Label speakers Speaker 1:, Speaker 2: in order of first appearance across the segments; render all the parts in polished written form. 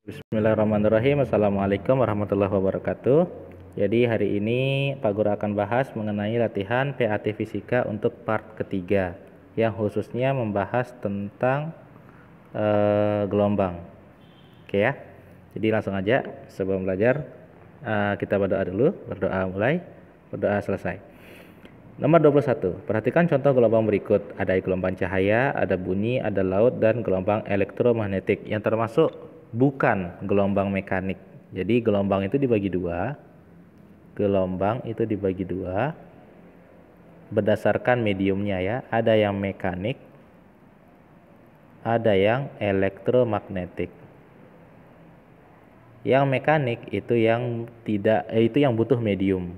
Speaker 1: Bismillahirrahmanirrahim. Assalamualaikum warahmatullahi wabarakatuh. Jadi hari ini Pak Guru akan bahas mengenai latihan PAT Fisika untuk part ketiga yang khususnya membahas tentang gelombang. Oke ya. Jadi langsung aja sebelum belajar kita berdoa dulu. Berdoa mulai, berdoa selesai. Nomor 21. Perhatikan contoh gelombang berikut. Ada gelombang cahaya, ada bunyi, ada laut, dan gelombang elektromagnetik yang termasuk bukan gelombang mekanik. Jadi gelombang itu dibagi dua. Gelombang itu dibagi dua berdasarkan mediumnya ya. Ada yang mekanik, ada yang elektromagnetik. Yang mekanik itu yang butuh medium.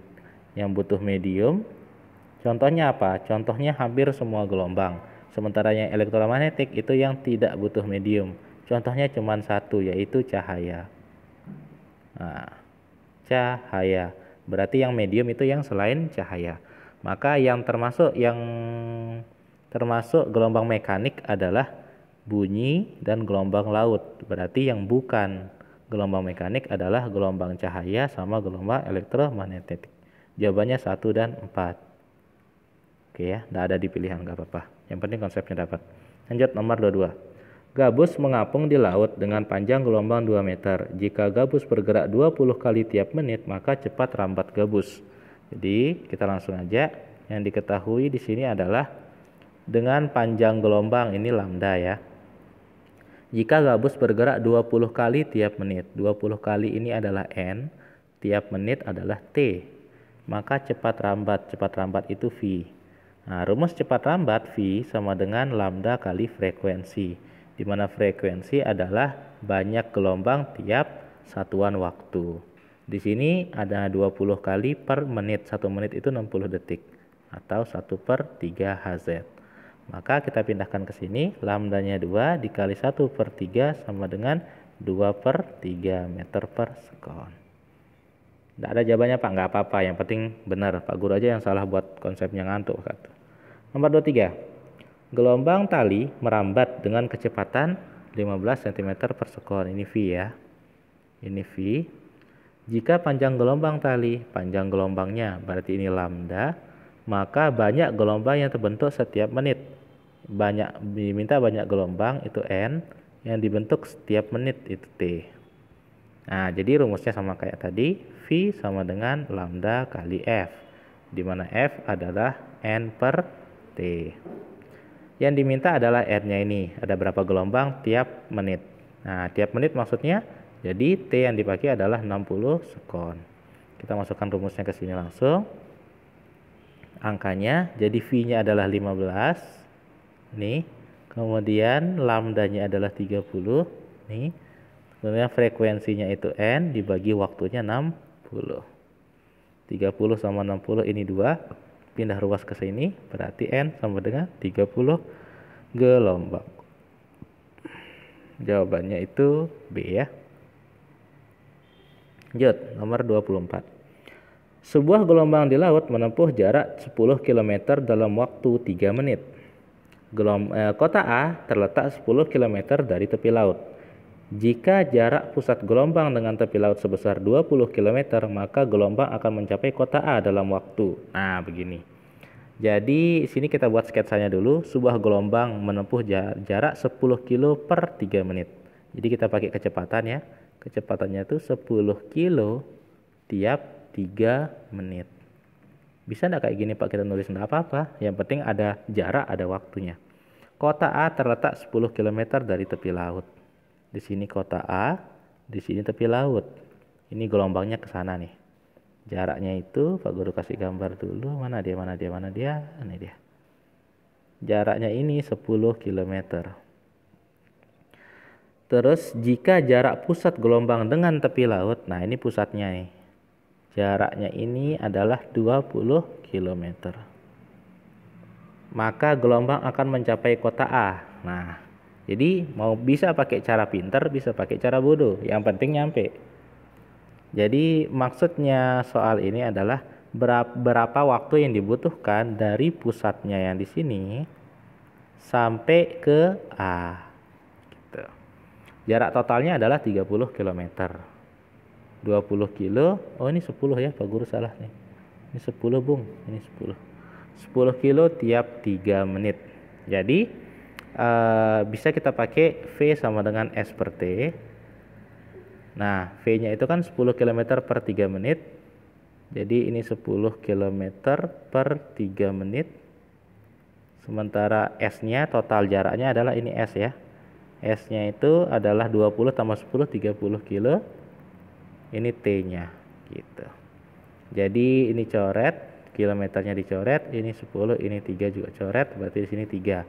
Speaker 1: Yang butuh medium. Contohnya apa? Contohnya hampir semua gelombang. Sementara yang elektromagnetik itu yang tidak butuh medium. Contohnya cuma satu, yaitu cahaya. Nah, cahaya. Berarti yang medium itu yang selain cahaya. Maka yang termasuk gelombang mekanik adalah bunyi dan gelombang laut. Berarti yang bukan gelombang mekanik adalah gelombang cahaya sama gelombang elektromagnetik. Jawabannya 1 dan 4. Oke ya, tidak ada di pilihan, nggak apa-apa. Yang penting konsepnya dapat. Lanjut nomor 22. Gabus mengapung di laut dengan panjang gelombang 2 meter. Jika gabus bergerak 20 kali tiap menit, maka cepat rambat gabus. Jadi kita langsung aja. Yang diketahui di sini adalah dengan panjang gelombang ini lambda ya. Jika gabus bergerak 20 kali tiap menit. 20 kali ini adalah N, tiap menit adalah T. Maka cepat rambat itu V. Nah, rumus cepat rambat V sama dengan lambda kali frekuensi, di mana frekuensi adalah banyak gelombang tiap satuan waktu. Di sini ada 20 kali per menit, 1 menit itu 60 detik, atau 1/3 Hz. Maka kita pindahkan ke sini, lambdanya 2 dikali 1/3 sama dengan 2/3 meter per sekon. Tidak ada jawabannya Pak, nggak apa-apa, yang penting benar. Pak Guru aja yang salah buat konsepnya ngantuk. Nomor 23. Gelombang tali merambat dengan kecepatan 15 cm per sekon. Ini V ya. Ini V. Jika panjang gelombang tali, panjang gelombangnya berarti ini lambda, maka banyak gelombang yang terbentuk setiap menit. Diminta banyak gelombang itu N, yang dibentuk setiap menit itu T. Nah, jadi rumusnya sama kayak tadi, V sama dengan lambda kali F, di mana F adalah N per T. Yang diminta adalah R-nya ini, ada berapa gelombang tiap menit. Nah, tiap menit maksudnya, jadi T yang dipakai adalah 60 sekon. Kita masukkan rumusnya ke sini langsung. Angkanya, jadi V-nya adalah 15. Nih, kemudian lambdanya adalah 30. Nih, kemudian frekuensinya itu N, dibagi waktunya 60. 30 sama 60 ini 2. Pindah ruas ke sini, berarti N sama dengan 30 gelombang. Jawabannya itu B ya. Lanjut, nomor 24. Sebuah gelombang di laut menempuh jarak 10 km dalam waktu 3 menit. Kota A terletak 10 km dari tepi laut. Jika jarak pusat gelombang dengan tepi laut sebesar 20 km, maka gelombang akan mencapai kota A dalam waktu. Nah, begini. Jadi, sini kita buat sketsanya dulu. Sebuah gelombang menempuh jarak 10 km per 3 menit. Jadi, kita pakai kecepatan ya. Kecepatannya itu 10 km tiap 3 menit. Bisa enggak kayak gini Pak kita nulis? Enggak apa-apa. Yang penting ada jarak, ada waktunya. Kota A terletak 10 km dari tepi laut. Di sini kota A, di sini tepi laut. Ini gelombangnya ke sana nih. Jaraknya itu Pak Guru kasih gambar dulu. Mana dia? Ini dia. Jaraknya ini 10 km. Terus jika jarak pusat gelombang dengan tepi laut, nah ini pusatnya nih. Jaraknya ini adalah 20 km. Maka gelombang akan mencapai kota A. Nah, jadi mau bisa pakai cara pintar, bisa pakai cara bodoh. Yang penting nyampe. Jadi maksudnya soal ini adalah berapa waktu yang dibutuhkan dari pusatnya yang di sini sampai ke A. Gitu. Jarak totalnya adalah 30 km. 20 kilo. Oh, ini 10 ya, Pak Guru salah nih. Ini 10, Bung. Ini 10. 10 kilo tiap 3 menit. Jadi bisa kita pakai V sama dengan S per T. Nah, V-nya itu kan 10 km per 3 menit. Jadi ini 10 km per 3 menit. Sementara S-nya total jaraknya adalah ini S ya. S-nya itu adalah 20 tambah 10, 30 kilo. Ini T-nya gitu. Jadi ini coret, kilometernya dicoret, ini 10, ini 3 juga coret, berarti di sini 3.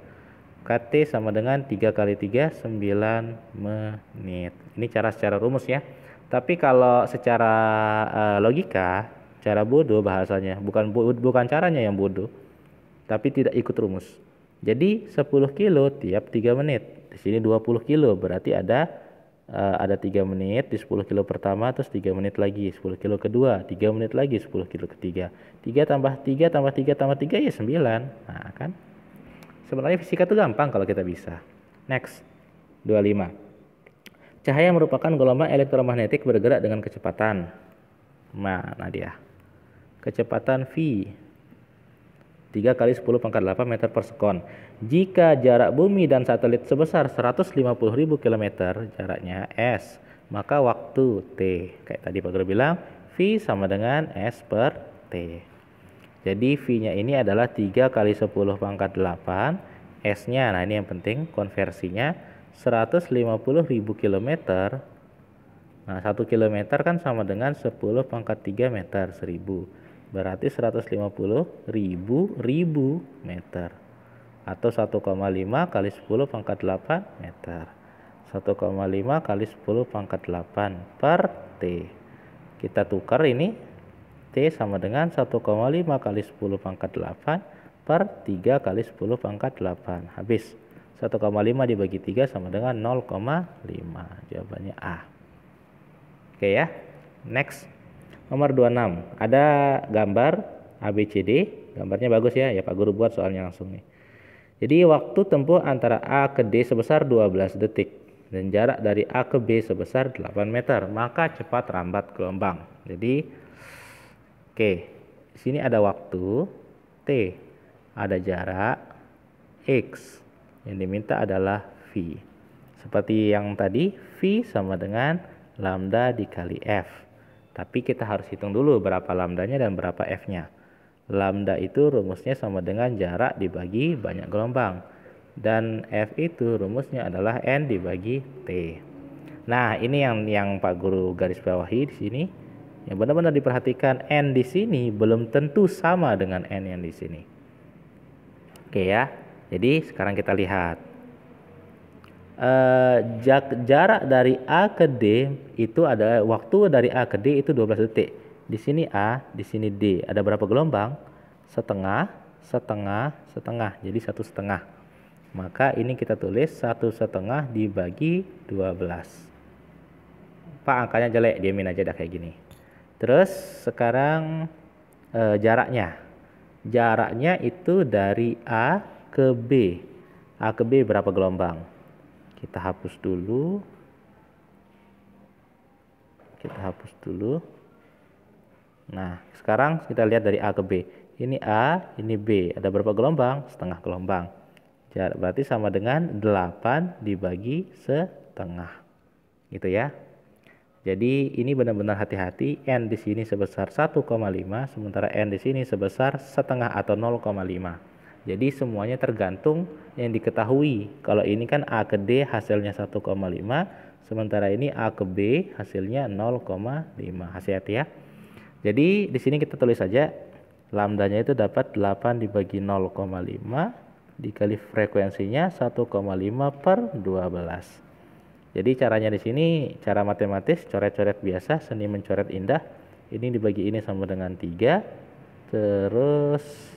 Speaker 1: KT sama dengan 3 kali 3, 9 menit. Ini cara secara rumus ya. Tapi kalau secara logika, cara bodoh bahasanya, bukan caranya yang bodoh, tapi tidak ikut rumus. Jadi 10 kilo tiap 3 menit. Di sini 20 kilo, berarti ada 3 menit di 10 kilo pertama, terus 3 menit lagi 10 kilo kedua, 3 menit lagi 10 kilo ketiga. 3 tambah 3 tambah 3 tambah 3 ya 9. Nah kan, sebenarnya fisika itu gampang kalau kita bisa. Next, 25. Cahaya merupakan gelombang elektromagnetik bergerak dengan kecepatan. Nah dia, kecepatan V 3 kali 10 pangkat 8 meter per sekon. Jika jarak bumi dan satelit sebesar 150.000 km jaraknya S, maka waktu T. Kayak tadi Pak Guru bilang, V sama dengan S per T. Jadi V-nya ini adalah 3 kali 10 pangkat 8. S-nya, nah ini yang penting, konversinya 150.000 km. Nah 1 km kan sama dengan 10 pangkat 3 meter, 1000. Berarti 150.000 meter atau 1,5 kali 10 pangkat 8 meter. 1,5 kali 10 pangkat 8 per T. Kita tukar ini, T sama dengan 1,5 kali 10 pangkat 8 per 3 kali 10 pangkat 8. Habis 1,5 dibagi 3 sama dengan 0,5. Jawabannya A. Oke ya. Next. Nomor 26, ada gambar ABCD, gambarnya bagus ya, Pak Guru buat soalnya langsung nih. Jadi waktu tempuh antara A ke D sebesar 12 detik dan jarak dari A ke B sebesar 8 meter, maka cepat rambat gelombang. Jadi oke, di sini ada waktu T, ada jarak X, yang diminta adalah V. Seperti yang tadi, V sama dengan lambda dikali F. Tapi kita harus hitung dulu berapa lambdanya dan berapa F-nya. Lambda itu rumusnya sama dengan jarak dibagi banyak gelombang. Dan F itu rumusnya adalah N dibagi T. Nah, ini yang Pak Guru garis bawahi di sini. Yang benar-benar diperhatikan, N di sini belum tentu sama dengan N yang di sini. Oke ya. Jadi sekarang kita lihat. Jarak dari A ke D itu ada waktu dari A ke D itu 12 detik. Di sini A, di sini D. Ada berapa gelombang? Setengah, setengah, setengah. Jadi 1,5. Maka ini kita tulis 1,5 dibagi 12. Pak, angkanya jelek, diamin aja dah kayak gini. Terus sekarang jaraknya. Jaraknya itu dari A ke B. A ke B berapa gelombang? Kita hapus dulu. Nah, sekarang kita lihat dari A ke B. Ini A, ini B. Ada berapa gelombang? Setengah gelombang. Berarti sama dengan 8 dibagi setengah. Gitu ya. Jadi ini benar-benar hati-hati. N di sini sebesar 1,5, sementara N di sini sebesar setengah atau 0,5. Jadi semuanya tergantung yang diketahui. Kalau ini kan A ke D hasilnya 1,5, sementara ini A ke B hasilnya 0,5. Hati-hati ya. Jadi di sini kita tulis saja lambdanya itu dapat 8 dibagi 0,5 dikali frekuensinya 1,5 per 12. Jadi caranya di sini cara matematis, coret-coret biasa, seni mencoret indah. Ini dibagi ini sama dengan 3. Terus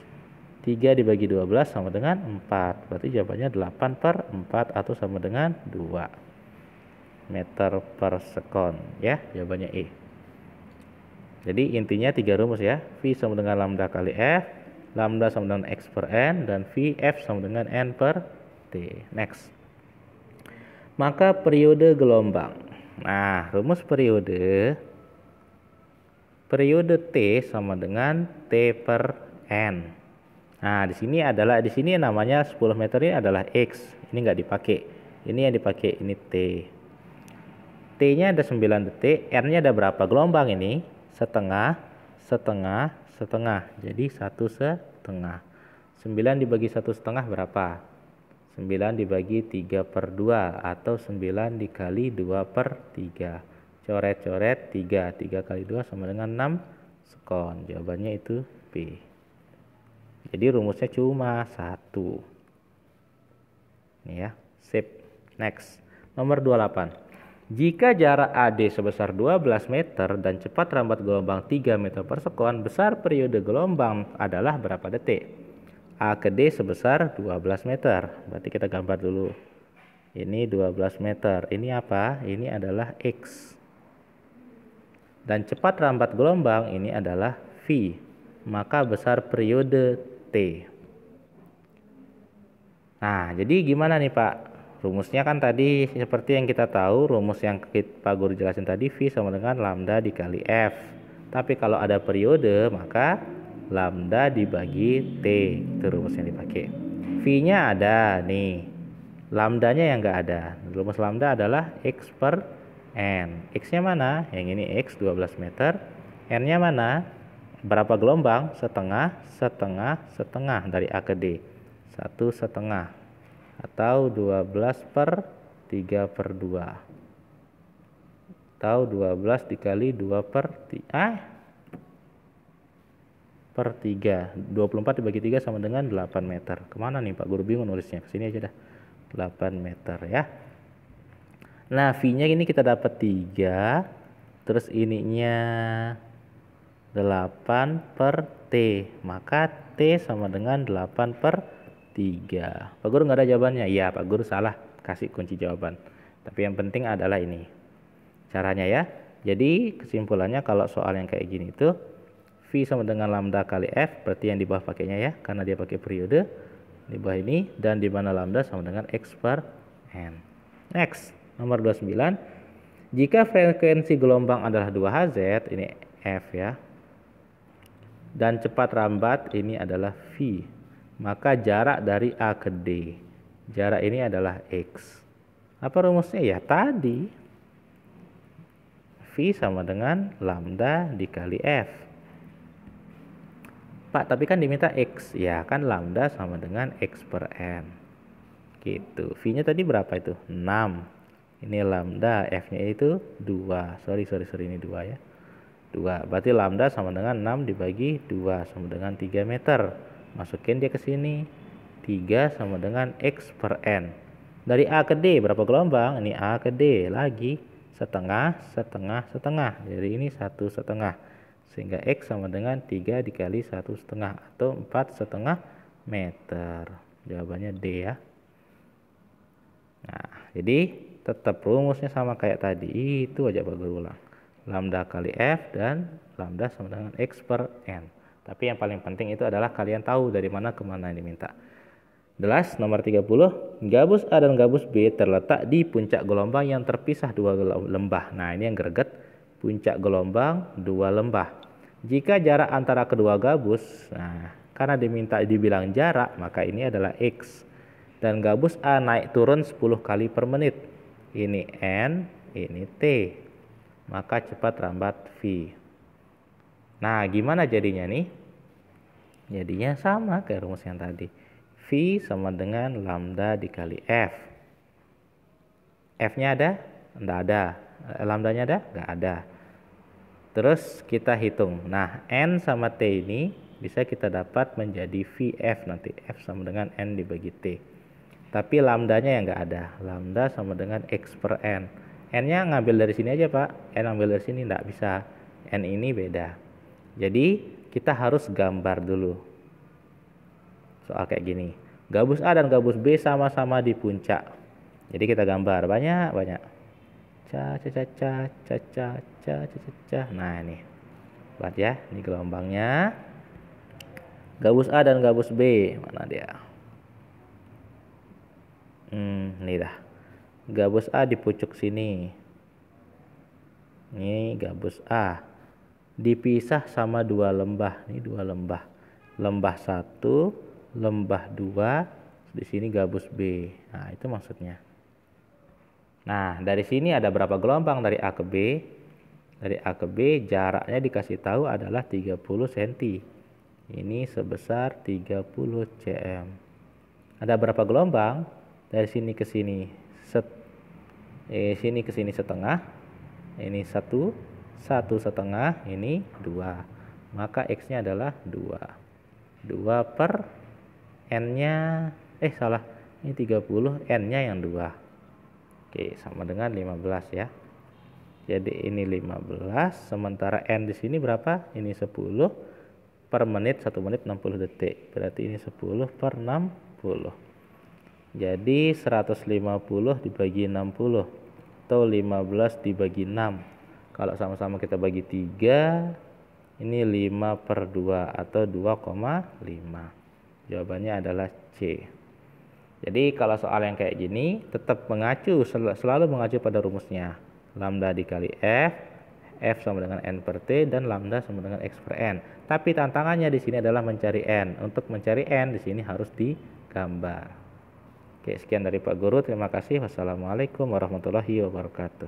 Speaker 1: 3 dibagi 12 sama dengan 4. Berarti jawabannya 8 per 4 atau sama dengan 2 meter per sekon. Ya, jawabannya E. Jadi intinya 3 rumus ya. V sama dengan lambda kali F, lambda sama dengan X per N, dan V F sama dengan N per T. Next. maka periode gelombang. Nah, rumus periode T sama dengan T per N. Nah, di sini namanya 10 meter ini adalah X. Ini nggak dipakai. Ini yang dipakai, ini T. T-nya ada 9 detik, R-nya ada berapa gelombang ini? Setengah, setengah, setengah. Jadi 1/2. 9 dibagi 1/2 berapa? 9 dibagi 3/2 atau 9 dikali 2/3. Coret-coret 3. 3 kali 2 sama dengan 6 sekon. Jawabannya itu B. Jadi rumusnya cuma 1. Ini ya, sip. Next. Nomor 28. Jika jarak AD sebesar 12 meter dan cepat rambat gelombang 3 meter per sekon, besar periode gelombang adalah berapa detik? A ke D sebesar 12 meter. Berarti kita gambar dulu. Ini 12 meter. Ini apa? Ini adalah X. Dan cepat rambat gelombang ini adalah V. Maka besar periode T. Nah, jadi gimana nih Pak? Rumusnya kan tadi seperti yang kita tahu, rumus yang Pak Guru jelasin tadi, V sama dengan lambda dikali F. Tapi kalau ada periode, maka lambda dibagi T. Itu rumus yang dipakai. V-nya ada nih. Lambdanya yang nggak ada. Rumus lambda adalah X per N. X-nya mana? Yang ini X 12 meter. N-nya mana? Berapa gelombang? Setengah, setengah, setengah dari A ke D. 1/2. Atau 12 per 3/2 atau 12 dikali 2 per 3 24 dibagi 3 sama dengan 8 meter. Kemana nih Pak Guru bingung nulisnya, kesini aja dah. 8 meter ya. Nah, V nya ini kita dapat 3, terus ininya 8 per T, maka T sama dengan 8/3. Pak Guru nggak ada jawabannya? Iya, Pak Guru salah kasih kunci jawaban. Tapi yang penting adalah ini caranya ya. Jadi kesimpulannya kalau soal yang kayak gini itu V sama dengan lambda kali F, berarti yang di bawah pakainya ya, karena dia pakai periode di bawah ini, dan di mana lambda sama dengan X per N. Next, nomor 29. Jika frekuensi gelombang adalah 2Hz, ini F ya, dan cepat rambat ini adalah V, maka jarak dari A ke D, jarak ini adalah X. Apa rumusnya? Ya tadi, V sama dengan lambda dikali F. Pak, tapi kan diminta X. Ya kan lambda sama dengan X per N. Gitu. V-nya tadi berapa itu? 6. Ini lambda, F-nya itu 2. Sorry, ini 2 ya. 2. Berarti lambda sama dengan 6 dibagi 2 sama dengan 3 meter. Masukin dia ke sini. 3 sama dengan X per N. Dari A ke D berapa gelombang? Ini A ke D lagi. Setengah, setengah, setengah. Jadi ini 1/2. Sehingga X sama dengan 3 dikali 1/2 atau 4/2 meter. Jawabannya D ya. Nah, jadi tetap rumusnya sama kayak tadi. Itu aja Pak Guru ulang. Lambda kali F dan lambda sama dengan X per N. Tapi yang paling penting itu adalah kalian tahu dari mana ke mana yang diminta. Jelas. Nomor 30. Gabus A dan gabus B terletak di puncak gelombang yang terpisah 2 lembah. Nah, ini yang greget. Puncak gelombang 2 lembah. Jika jarak antara kedua gabus, nah karena dibilang jarak, maka ini adalah X. Dan gabus A naik turun 10 kali per menit. Ini N, ini T. Maka cepat rambat V. Nah, gimana jadinya nih? Jadinya sama kayak rumus yang tadi. V sama dengan lambda dikali F. F-nya ada? Enggak ada. Lambdanya ada? Enggak ada. Terus kita hitung. Nah, N sama T ini bisa kita dapat menjadi VF nanti. F sama dengan N dibagi T. Tapi lambdanya yang enggak ada. Lambda sama dengan X per N. N-nya ngambil dari sini aja Pak. N ambil dari sini enggak bisa. N ini beda. Jadi kita harus gambar dulu. Soal kayak gini. Gabus A dan gabus B sama-sama di puncak. Jadi kita gambar banyak. Nah, ini. Buat ya, ini gelombangnya. Gabus A dan gabus B, mana dia? Ini dah. Gabus A di pucuk sini. Ini gabus A. Dipisah sama dua lembah. Ini dua lembah. Lembah 1, lembah 2, di sini gabus B. Nah, itu maksudnya. Nah, dari sini ada berapa gelombang dari A ke B? Dari A ke B jaraknya dikasih tahu adalah 30 cm. Ini sebesar 30 cm. Ada berapa gelombang? Dari sini ke sini. Sini ke sini setengah. Ini 1, 1,5, ini 2. Maka X-nya adalah 2. 2 per N-nya, salah. Ini 30, N-nya yang 2. Oke, sama dengan 15 ya. Jadi ini 15, sementara N di sini berapa? Ini 10 per menit, 1 menit 60 detik. Berarti ini 10 per 60. Jadi 150 dibagi 60 atau 15 dibagi 6. Kalau sama-sama kita bagi 3, ini 5 per 2 atau 2,5. Jawabannya adalah C. Jadi kalau soal yang kayak gini tetap selalu mengacu pada rumusnya. Lambda dikali F, F sama dengan N per T, dan lambda sama dengan X per N. Tapi tantangannya di sini adalah mencari N. Untuk mencari N di sini harus digambar. Oke, sekian dari Pak Guru. Terima kasih. Wassalamualaikum warahmatullahi wabarakatuh.